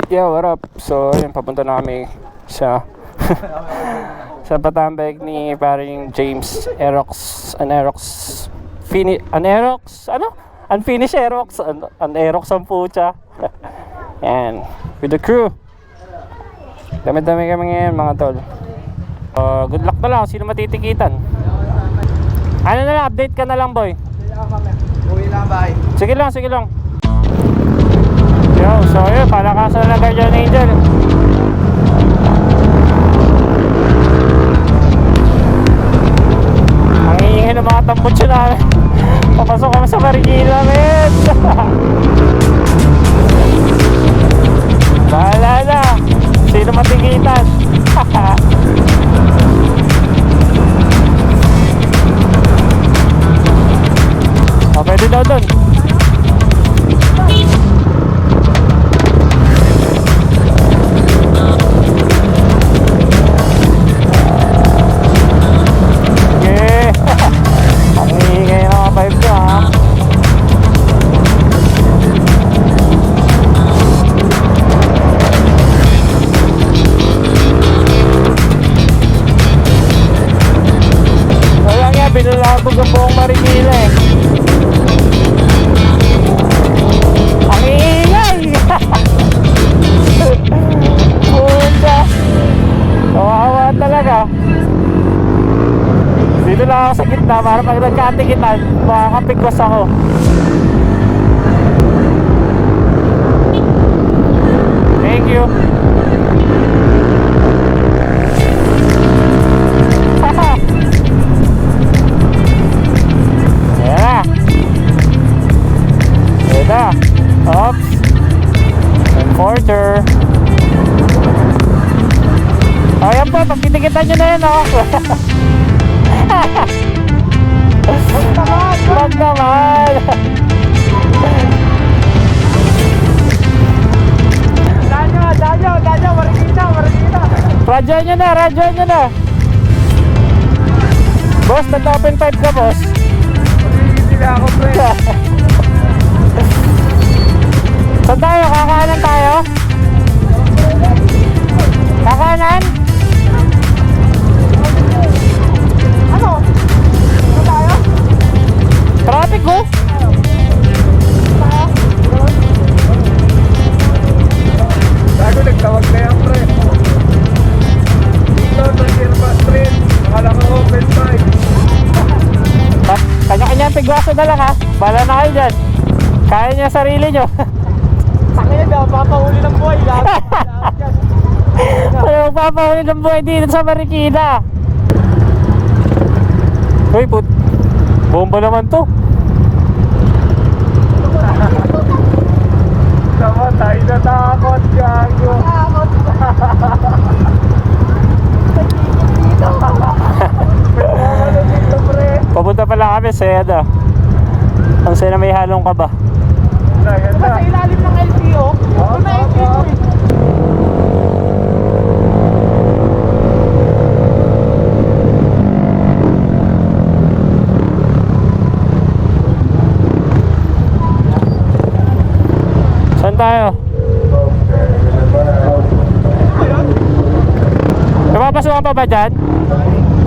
Yeah, what up? So, yun, papunta na kami sa sa Bataan ni paring James Aerox, Unfinished Aerox, Aerox ang pucha. Yan, with the crew. Dami-dami kami ngayon mga tol. Good luck na lang, sino matitikitan. Ano na lang, update ka na lang boy. Uwi lang, bye. Sige lang. Yo, so yun, palakasan na Guardian Angel. Ang iingay ng mga tambutso namin. Papasok kami sa Marikina, men. Bahala na. Sino matikitan? Pwede daw dun. Binulabog ang buong Marikina eh. Ang iingay. Punta. Kawawa talaga. Dito lang ako sa gitna para pag nagkatikitan makakapigwas ako. Thank you. Oops. Enforcer. Ayan po, pagkitikitan nyo na yun, oh. Wag naman. Danyo, Marikina. Radyo nyo na. Boss, nag-open 5 ka, boss. Hindi na ako, pre. Saan tayo? Kakaanan tayo? Kakaanan? Ano? Saan tayo? Traffic ko? Bago nagtawag na yan, pre. Dito, Tagirma Street. Akala ko open 5. Kanya-kanya pigwaso na lang ha. Bala na kayo dyan. Kaya niya sarili nyo. Sakit na, papahuli ng buhay. Wala magpapahuli ng buhay dito sa Marikina. Uy, bomba naman to. Sama tayo natakot, gago. Takot. Dito, pre. Papunta pala kami sa Yada. Ang sana may halong ka ba? Sa ilalim ng LTO? Ito na LTO eh. Saan tayo? Napapasukan pa ba dyan?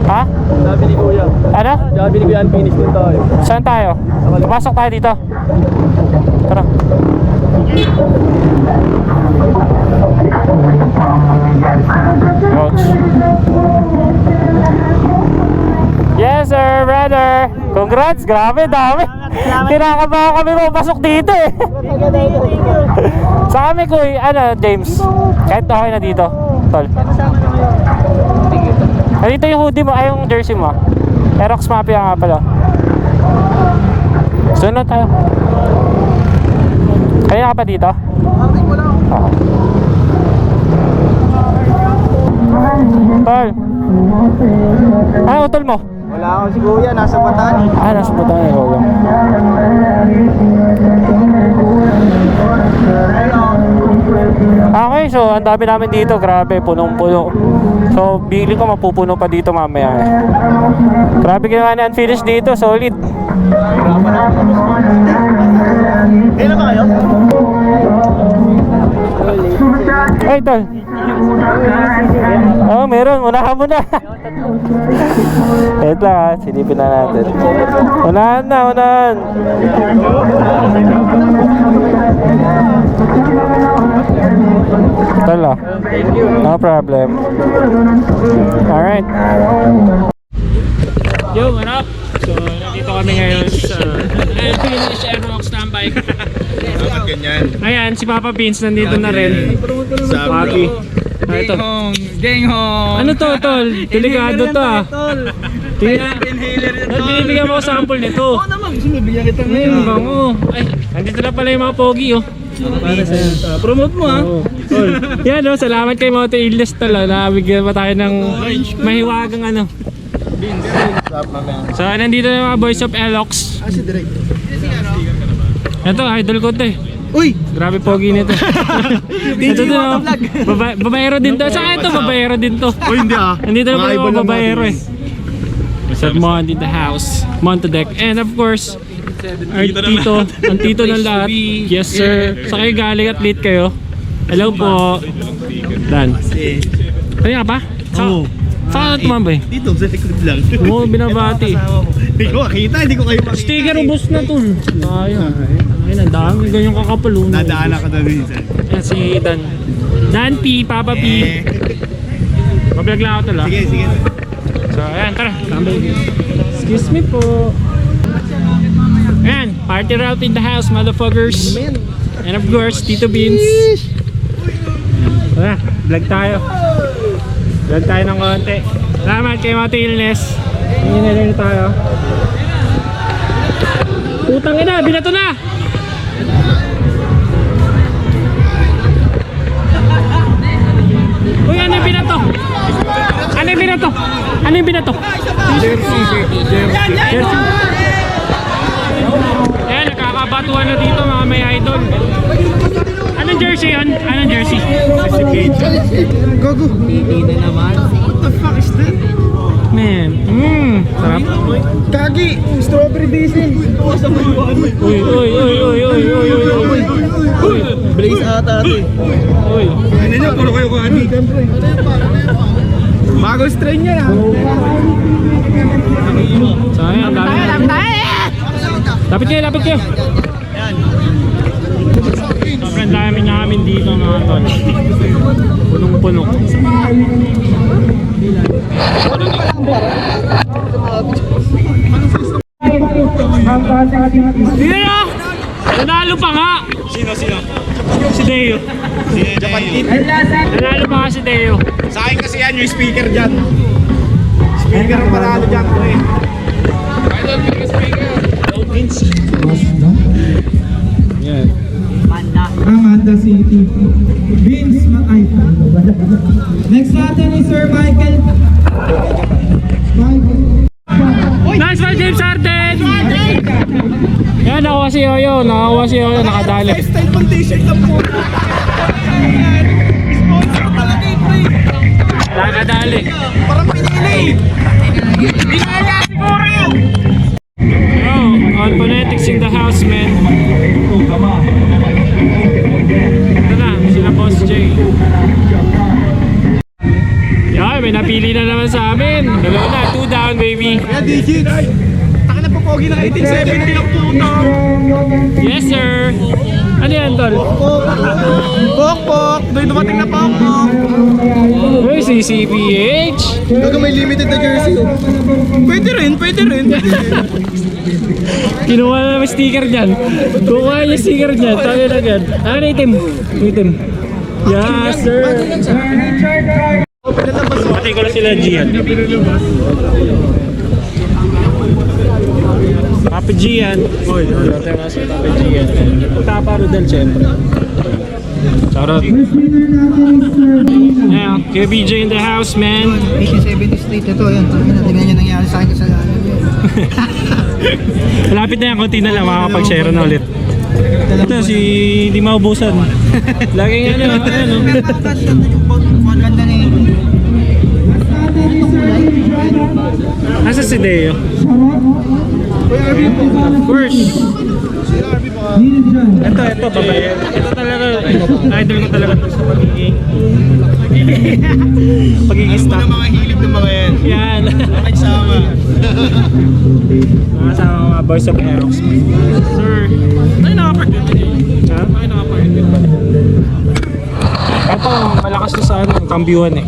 Ha? Sabi ni Kuya. Ano? Sabi ni Kuya, unfinished din tayo. Saan tayo? Papasok tayo dito. Tara. Ouch. Yes sir, brother. Congrats, grabe, dami. Tinakabahan kami papasok dito eh. Sa kami kuy, James. Kahit okay na dito. Tol. Dito yung hoodie mo, ay yung jersey mo. Aerox Mafia nga pala. Sunod tayo. Kaya ka pa dito? Oo. Tol. Ano utol mo? Wala ako si Kuya, nasa Bataan. Nasa Bataan ikaw lang. Okay, so ang dami namin dito, grabe, punong-puno. So, bigli ko mapupuno pa dito mamaya. Grabe ginawa ni Unfinished dito, solid. Kailan ba kayo? Ay, tol. Oh, meron. Unahan mo na. Wait lang ha. Silipin na natin. Unahan na, unahan. Tol, oh. No problem. Alright. Yo, what up? So, nandito kami ngayon sa Philippines Aerox Standby. Bakit ganyan? Ayan, si Papa Vince nandito na rin. Sa Paki. Ah, ito. Gang home! Ano to, tol? Delikado to ah. Tingnan. Binibigyan mo ko sample nito. Oo naman, gusto mo bigyan kita Ayun, ngayon. bango. Ay, nandito na pala yung mga pogi oh. Para sa'yo. Promote mo ha. Oo. Tol. Yan oh, salamat kay Moto Illes tol. Nabigyan pa tayo ng mahiwagang ano. So, nandito na yung mga boys of Elox. Si Direk. Ito, idol ko to eh. Uy! Grabe pogi nito. Ito din oh. Babaero din to. Saka ito, babaero din to. Oh, hindi ah. Nandito na pala yung mga babaero eh. What's up, Mon in the house? Montedec. And of course, our tito, ang tito ng lahat. Yes sir. Sa kayo galing at late kayo. Hello po. Dan. Kaya ka pa? Oo. Saan ka tumambay? Dito, sa likod lang. Oo, binabati. Hindi ko makita, hindi ko kayo makita. Sticker ubos na tol. Ayun. Ayun, ang dami. Ganyan kakapalo. Nadaanan ka na rin sir. Yan si Dan. Dan P, Papa P. Mablog lang ako tol ah. Sige, sige. So, ayan, tara. Tambay. Excuse me po. Ayan, party route in the house, motherfuckers. And of course, Tito Beans. Tara, vlog tayo. Vlog tayo ng konti. Salamat kay Moto Illness. Hindi na rin tayo. Putang ina, binato na! Uy, ano yung binato? Ano yung binato? Ano yung binato? Jersey. Ayan, nakakabatuhan na dito mga may idol. Anong jersey yun? Anong jersey? Gogo. Hindi na naman. What the fuck is that? Man, sarap. Kagi! Strawberry basil! Uy, uy, uy, uy, uy, uy, uy, uy. Uy, Blaze ata ito eh. uy. Ano nyo? Puro kayo kagi. Bagong strain niya na. Sayang, dami. Lapit kayo, lapit kayo. Sobrang dami namin dito mga tol. Punong-puno. Sige na! Nanalo pa nga! Sino? Si Deo. Japan Kid. Nanalo pa nga si Deo. Sa akin kasi yan yung speaker dyan. Speaker ang paralo dyan ko eh. Yan. Amanda City. Vince Matay. Next natin is Sir Michael. Nice one, James Harden! Yan, nakuha si Yoyo. Nakadali. Style pang t-shirt na po. Sponsor talaga eh, pre. Nakadali. Parang pinili. Hindi kaya siguro. Yo, on phonetics in the house, man. Ito na, sila Boss J. Yan, may napili na naman sa amin. Dalawa na, 2 down, baby. Kaya digits. Taka na popogi ng 1870 ang puto. Yes, sir. Ano yan, tol? Pokpok. Doon dumating na pokpok. Uy, si CPH. Baga may limited na jersey. Pwede rin. Kinuha na may sticker dyan. Kuha yung sticker dyan. Tayo na dyan. Ano na itim? Itim. Yes, sir. Pati ko na sila Gian. Papi Gian. Oy, dati nga si Papi Gian. Tapa Rodel, syempre. Charot. Yeah, KBJ in the house, man. 1870 Street ito. Yan. Tingnan nyo nangyari sa akin sa Malapit na yan, konti na lang makakapag-share na ulit. Ito si di maubusan. Laging ano. Ganda na yun. Nasa si Deo? Of course. Ito, babae. Ito talaga, idol ko talaga to sa pagiging staff. Ano mga hilig ng mga yan? Yan. Nagsama. Mga kasama mga boys of Aerox. Sir. Tayo nakapark dito. Ha? Tayo nakapark dito. Ito, malakas to sa kambyuhan eh.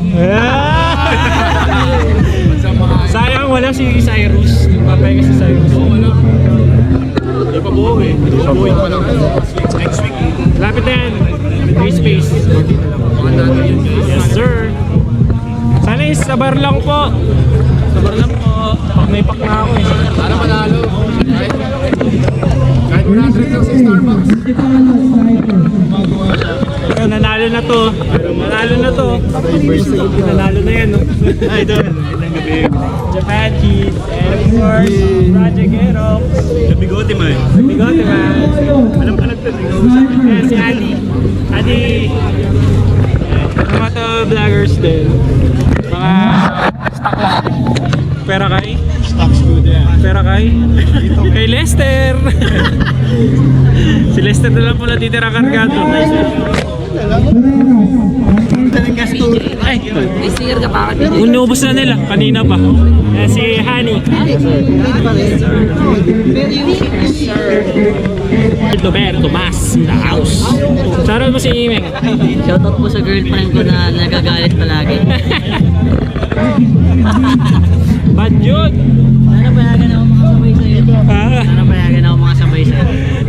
Sayang wala si Cyrus. Papay kasi si Cyrus. Hindi pa buo eh. Buo pa lang. Next week. Lapit na yan. Free space. Yes sir. Sana is sa bar lang po. Sa bar lang po. Pag may pack na ako eh. Para manalo. Kahit 100 lang sa Starbucks. Ayun, nanalo na to. Nanalo na to. Nanalo na yan no. Ay, doon. Ilang gabi. Japan Cheese. And of course, Project Aerox. Bigote man. Bigote man. Alam ka lang ito. Ayan si Adi. Adi. Mga to vloggers din. Mga stock lang. Pera kay? Stocks good yan. Pera kay? Kay Lester. Si Lester na lang po natitira kargado. Ay, May sticker ka pa ka. inubos na nila. Kanina pa. Ayan si Honey. Roberto Mas in the house. Shoutout mo si Imeng. Shoutout po sa girlfriend ko na nagagalit palagi. Bad yun. Sana payagan ako mga sabay sa'yo. Sana payagan ako mga sabay sa'yo.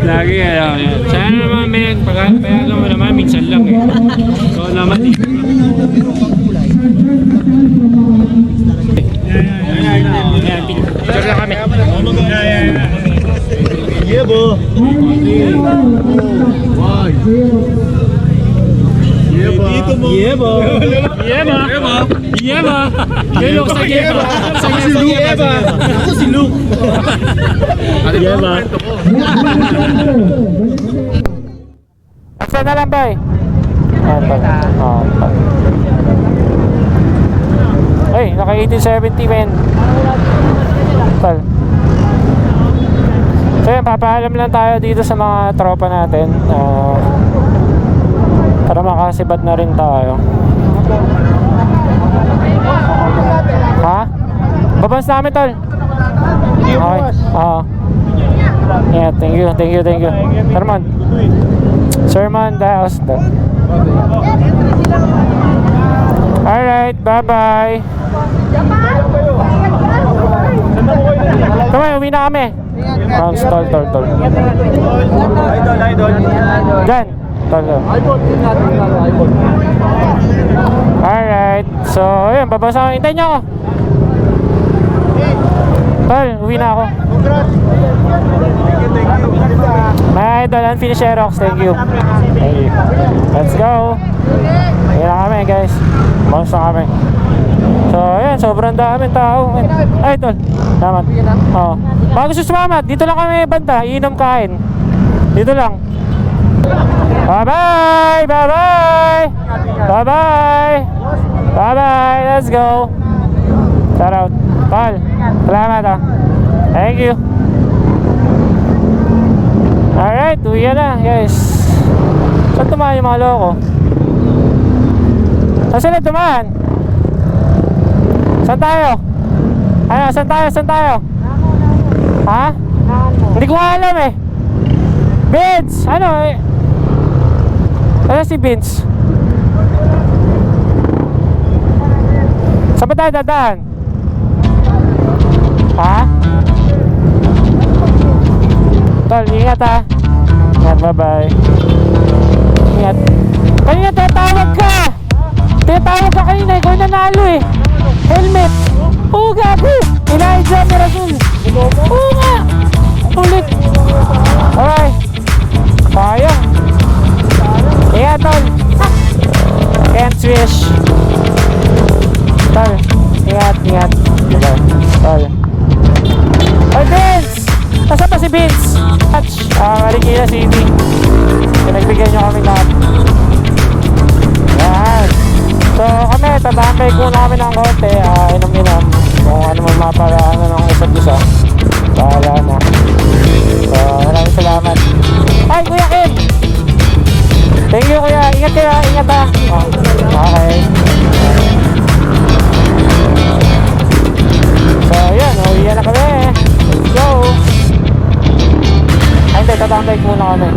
Lagi yan. Sana naman Meg, payagan mo naman minsan lang eh. So naman eh. Ayan, picture lang kami. Yebo. Dito mo. Yeba. Yeba. Yeba. Yelo sa Yeba. Sa Yeba. Ako si Luke. Yeba. Asa na lang bay? Ay, naka 1870 men. Tal. So yun, papaalam lang tayo dito sa mga tropa natin. Para makasibat na rin tayo. Ha? Babans namin tol. Okay. Oo. Yeah, thank you. Herman. Sermon, the house. Alright, bye-bye. Kamay, uwi na kami. Tol. Idol. Diyan. Tol. Alright. So, ayun, babasa ko. Hintayin niyo ako. Tol, uwi na ako. Mga idol, unfinished Aerox. Thank you. Let's go. Ayan na kami guys. Bounce na kami. So, ayan, sobrang daming tao. Ay, tol. Salamat. Oo. Baka gusto sumamat, dito lang kami banda. Iinom kain. Dito lang. Bye-bye! Bye-bye! Let's go. Shout out. Tol, salamat ah. Thank you. Alright, uwi na guys. Saan tumahan yung mga loko? Saan sila tumahan? Saan tayo? Ano, saan tayo? Ha? Hindi ko alam eh. Vince! Ano eh? Ano si Vince? Saan ba tayo dadaan? Ha? Tol, ingat ha. Ingat, bye-bye. Ingat. Kanina tinatawag ka! Tinatawag ka kanina, ikaw nanalo eh. Helmet! Oo, gago! Elijah Mirasul! Oo nga! Ulit! Okay. Sayang. Ingat, tol. Can't swish. Tol, ingat. Tol. Ay, Vince! Nasaan ba si Vince? Touch. Marikina City. Pinagbigyan nyo kami lahat. Yan. So kami, tatambay ko na kami ng konti. Inom-inom. ingat kayo, ingat ha. Okay. So, yun, uwi na kami. Let's go. Ay, hindi, tatambay muna kami.